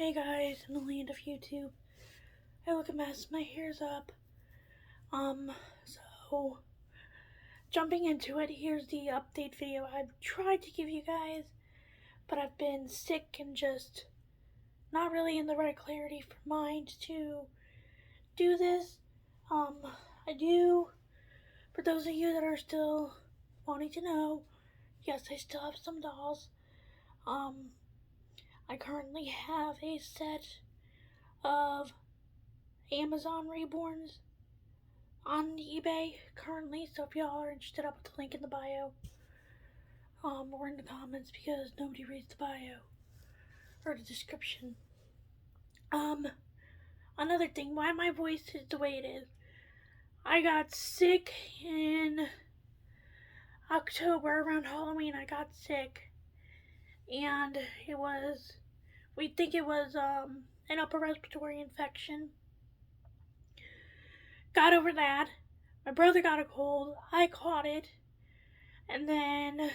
Hey guys, in the land of YouTube. I look a mess, my hair's up. So jumping into it, here's the update video I've tried to give you guys, but I've been sick and just not really in the right clarity for mind to do this. I do, for those of you that are still wanting to know, yes, I still have some dolls. I currently have a set of Amazon Reborns on eBay currently, so if y'all are interested, I'll put the link in the bio or in the comments because nobody reads the bio or the description. Another thing, why my voice is the way it is. I got sick in October around Halloween. I got sick, and we think it was an upper respiratory infection. Got over that. My brother got a cold. I caught it, and then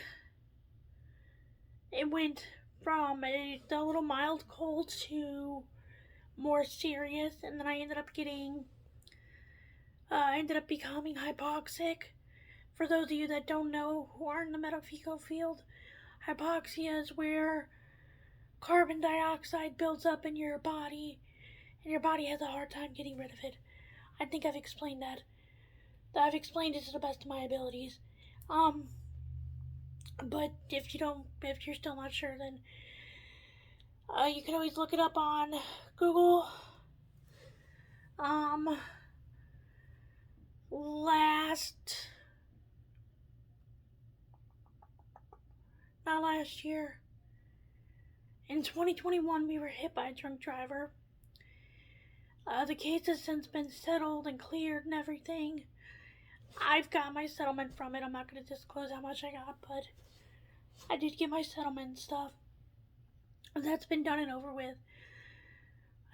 it went from a little mild cold to more serious, and then I ended up becoming hypoxic. For those of you that don't know who are in the medical field, hypoxia is where carbon dioxide builds up in your body, and your body has a hard time getting rid of it. I think I've explained that. I've explained it to the best of my abilities. But if you're still not sure, then you can always look it up on Google. Not last year. In 2021, we were hit by a drunk driver. The case has since been settled and cleared and everything. I've got my settlement from it. I'm not going to disclose how much I got, but I did get my settlement and stuff. That's been done and over with.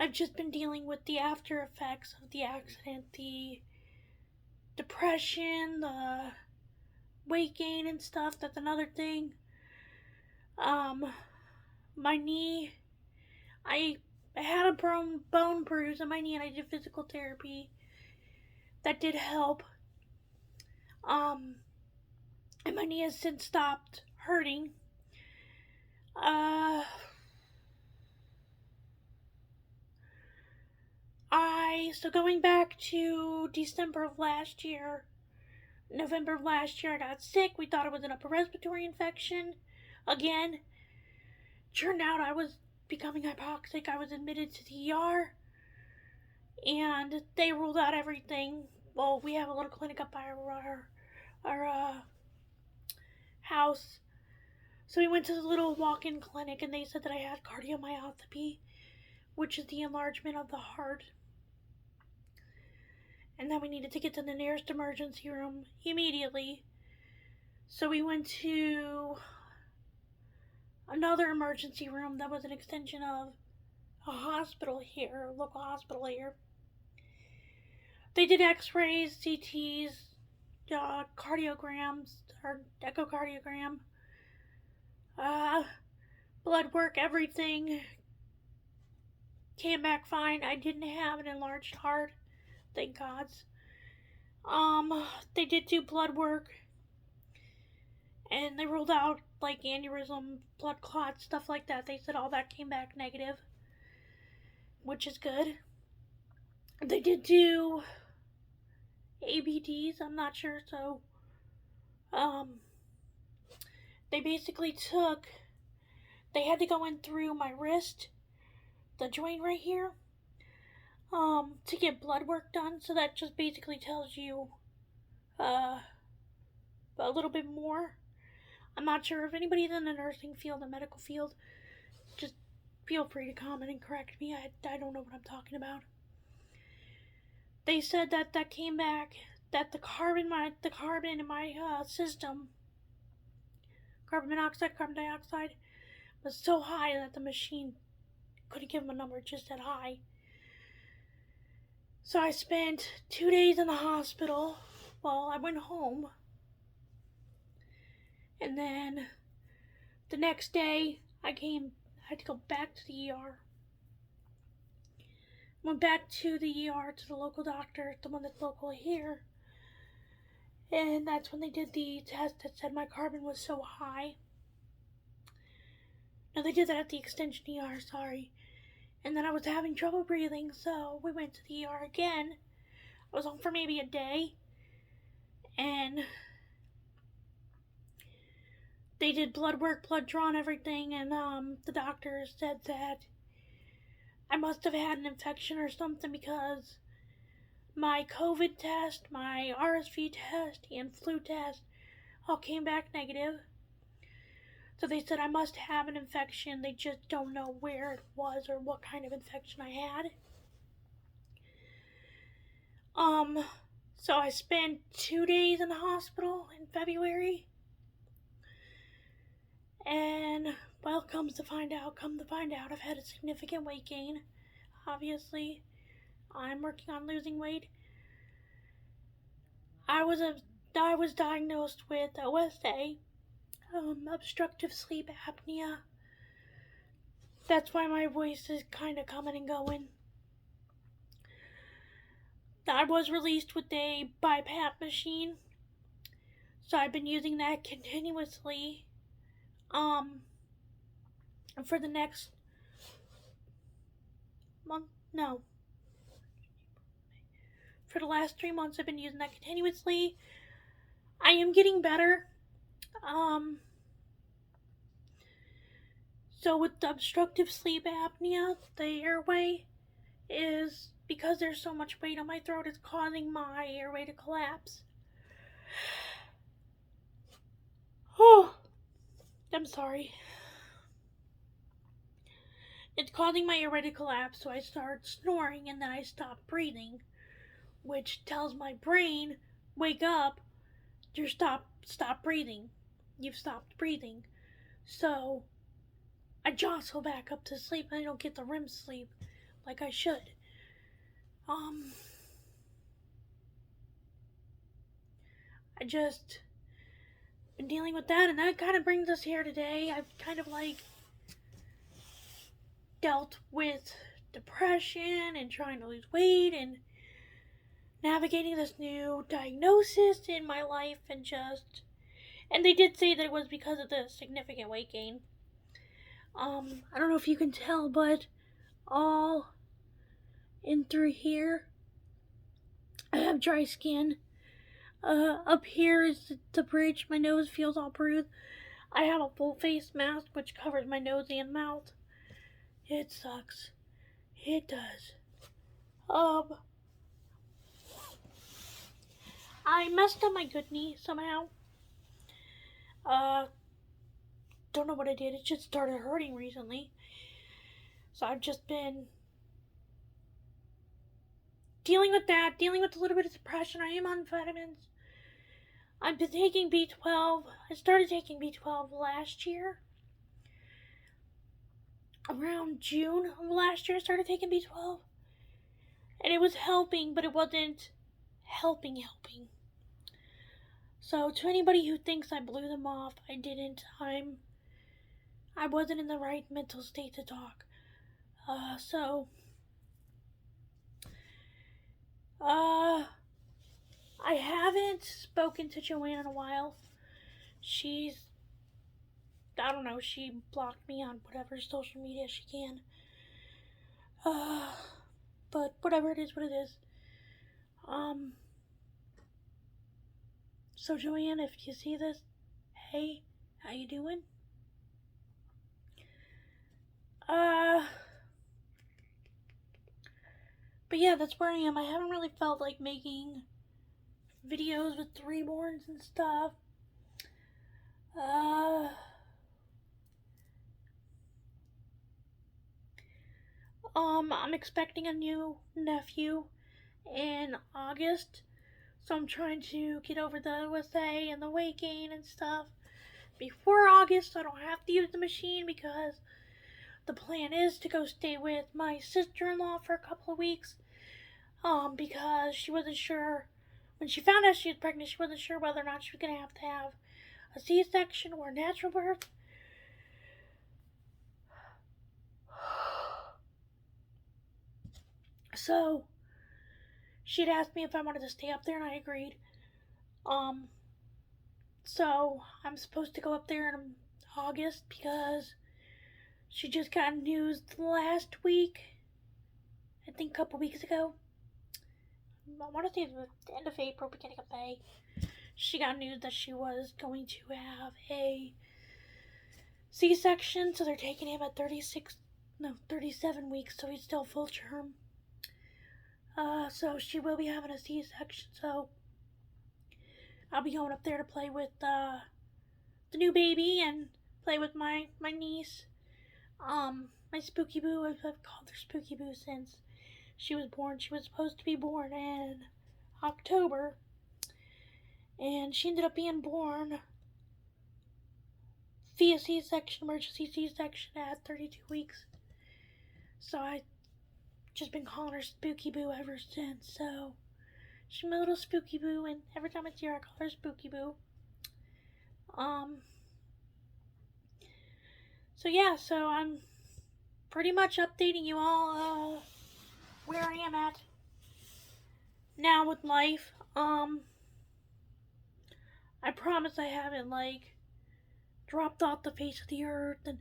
I've just been dealing with the after effects of the accident, the depression, the weight gain and stuff. That's another thing. My knee, I had a bone bruise on my knee and I did physical therapy. That did help. And my knee has since stopped hurting. So going back to December of last year, November of last year, I got sick. We thought it was an upper respiratory infection. Again, turned out I was becoming hypoxic. I was admitted to the ER, and they ruled out everything. Well, we have a little clinic up by our house. So we went to the little walk-in clinic, and they said that I had cardiomyopathy, which is the enlargement of the heart. And then we needed to get to the nearest emergency room immediately. So we went to another emergency room that was an extension of a hospital here, a local hospital here. They did x-rays, CTs, cardiograms, or echocardiogram, blood work, everything came back fine. I didn't have an enlarged heart, thank God. They did do blood work, and they ruled out like aneurysm, blood clots, stuff like that. They said all that came back negative, which is good. They did do ABDs, I'm not sure, so they basically they had to go in through my wrist, the joint right here, to get blood work done. So that just basically tells you a little bit more. I'm not sure if anybody's in the nursing field, the medical field, just feel free to comment and correct me. I don't know what I'm talking about. They said that came back, that the carbon in my system, carbon monoxide, carbon dioxide, was so high that the machine couldn't give them a number, it just said high. So I spent 2 days in the hospital. Well, I went home. And then the next day I had to go back to the ER. Went back to the ER, to the local doctor, the one that's local here. And that's when they did the test that said my carbon was so high. No, they did that at the extension ER, sorry. And then I was having trouble breathing, so we went to the ER again. I was home for maybe a day. And they did blood work, blood draw, and everything. And the doctor said that I must have had an infection or something because my COVID test, my RSV test, and flu test all came back negative. So they said I must have an infection. They just don't know where it was or what kind of infection I had. So I spent 2 days in the hospital in February. And, well, come to find out, I've had a significant weight gain. Obviously, I'm working on losing weight. I was diagnosed with OSA, obstructive sleep apnea. That's why my voice is kind of coming and going. I was released with a BiPAP machine, so I've been using that continuously. For the next month, no. For the last 3 months, I've been using that continuously. I am getting better. So with the obstructive sleep apnea, the airway is, because there's so much weight on my throat, it's causing my airway to collapse. Oh, I'm sorry. It's causing my airway to collapse, so I start snoring and then I stop breathing, which tells my brain, wake up, stop breathing. You've stopped breathing. So I jostle back up to sleep and I don't get the REM sleep like I should. I just been dealing with that, and that kind of brings us here today. I've kind of dealt with depression and trying to lose weight and navigating this new diagnosis in my life, and they did say that it was because of the significant weight gain. I don't know if you can tell, but all in through here I have dry skin. Up here is the bridge. My nose feels all bruised. I have a full face mask which covers my nose and mouth. It sucks. It does. I messed up my good knee somehow. Don't know what I did. It just started hurting recently. So I've just been dealing with that, dealing with a little bit of depression. I am on vitamins. I've been taking B12. I started taking B12 last year. Around June of last year, I started taking B12. And it was helping, but it wasn't helping. So to anybody who thinks I blew them off, I didn't. I wasn't in the right mental state to talk. I haven't spoken to Joanne in a while. She blocked me on whatever social media she can. But whatever, it is what it is. So Joanne, if you see this, hey, how you doing? But yeah, that's where I am. I haven't really felt like making videos with the reborns and stuff. I'm expecting a new nephew in August, so I'm trying to get over the OSA and the weight gain and stuff before August, so I don't have to use the machine, because the plan is to go stay with my sister-in-law for a couple of weeks, because she wasn't sure, when she found out she was pregnant, she wasn't sure whether or not she was going to have a C-section or a natural birth. So she'd asked me if I wanted to stay up there, and I agreed. Um, so I'm supposed to go up there in August because she just got news last week. I think a couple weeks ago. I want to say the end of April, beginning of May. She got news that she was going to have a C-section, so they're taking him at 37 weeks, so he's still full term. So she will be having a C-section, so I'll be going up there to play with the new baby and play with my niece. My Spooky Boo, I've called her Spooky Boo since she was born. She was supposed to be born in October, and she ended up being born via C-section, emergency C-section at 32 weeks. So I just been calling her Spooky Boo ever since. So she's my little Spooky Boo, and every time I see her, I call her Spooky Boo. So yeah, so I'm pretty much updating you all where I am at now with life. I promise I haven't dropped off the face of the earth, and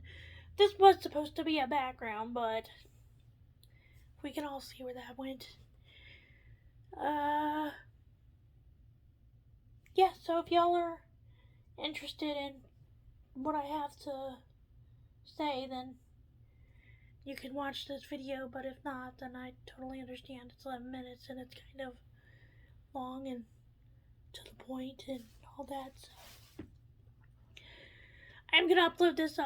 this was supposed to be a background, but we can all see where that went. Yeah, so if y'all are interested in what I have to say, then you can watch this video, but if not, then I totally understand. It's 11 minutes and it's kind of long and to the point and all that, so I'm gonna upload this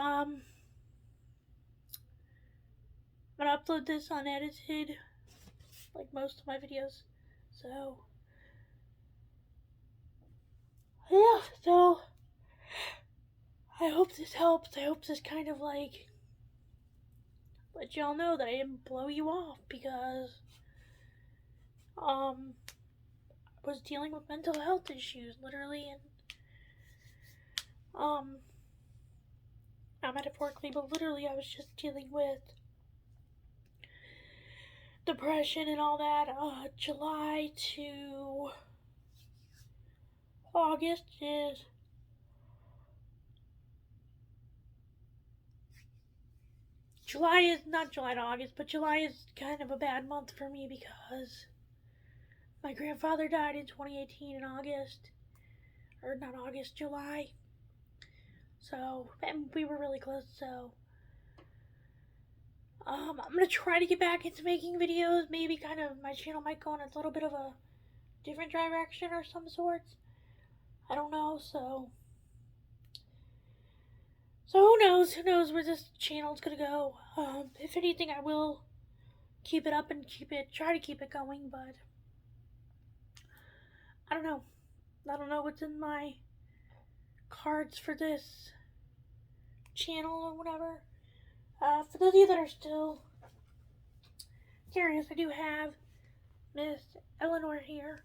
unedited, like most of my videos. So yeah, so I hope this helps. I hope this kind of let y'all know that I didn't blow you off, because I was dealing with mental health issues, literally, and not metaphorically, but literally, I was just dealing with depression and all that. July to August is not July to August, but July is kind of a bad month for me because my grandfather died in 2018 in August, or not August, July. So, and we were really close, so I'm gonna try to get back into making videos. Maybe kind of my channel might go in a little bit of a different direction or some sorts. I don't know, so who knows where this channel's gonna go. If anything, I will keep it up and try to keep it going, but I don't know what's in my cards for this channel or whatever. For those of you that are still curious, I do have Miss Eleanor here.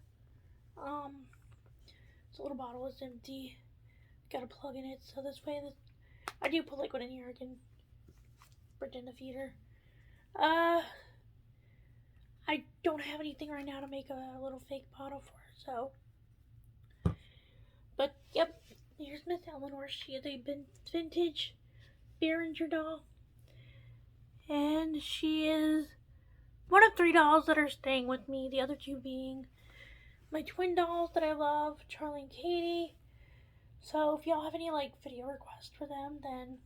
This little bottle is empty. Got a plug in it, so this way I do put liquid in here. I can pretend to feed her. I don't have anything right now to make a little fake bottle for her, so. But yep, here's Miss Eleanor. She is a vintage Behringer doll, and she is one of 3 dolls that are staying with me. The other 2 being my twin dolls that I love, Charlie and Katie. So if y'all have any video requests for them, then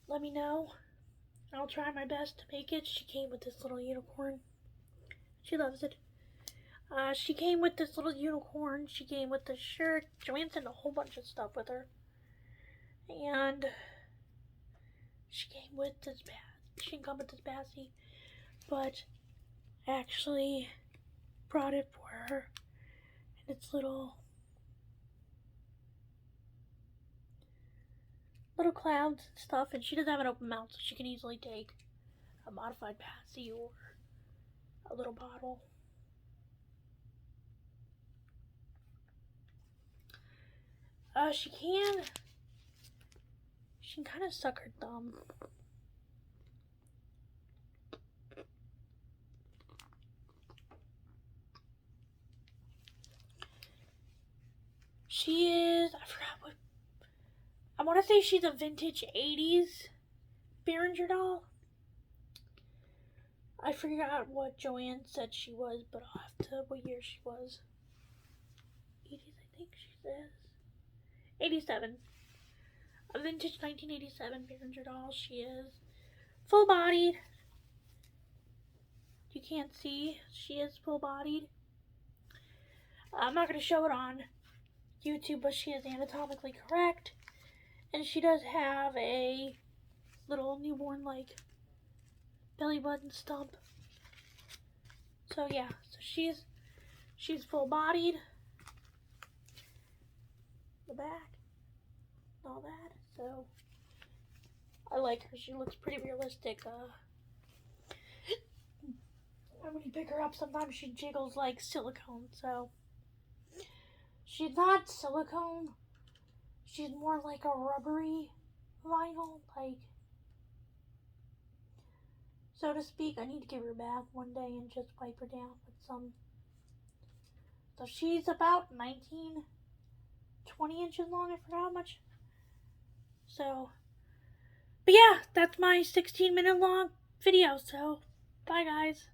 let me know. I'll try my best to make it. She came with this little unicorn. She loves it. She came with this little unicorn. She came with the shirt. Joanne sent a whole bunch of stuff with her. And she came with this she didn't come with this Bassy, but I actually brought it for her. And it's little clouds and stuff, and she doesn't have an open mouth, so she can easily take a modified Bassy or a little bottle. She can kind of suck her thumb. She is, I forgot what, I want to say she's a vintage 80s Behringer doll. I forgot what Joanne said she was, but I'll have to, what year she was. 80s, I think she says. 87. A vintage 1987 Behringer doll. She is full bodied. You can't see, she is full bodied. I'm not going to show it on YouTube, but she is anatomically correct. And she does have a little newborn like belly button stump. So yeah, so she's full bodied. The back, all that. So I like her. She looks pretty realistic. When you pick her up, sometimes she jiggles like silicone. So she's not silicone. She's more like a rubbery vinyl, like, so to speak. I need to give her a bath one day and just wipe her down with some. So she's about 19, 20 inches long. I forgot how much. So, but yeah, that's my 16-minute long video. So, bye guys.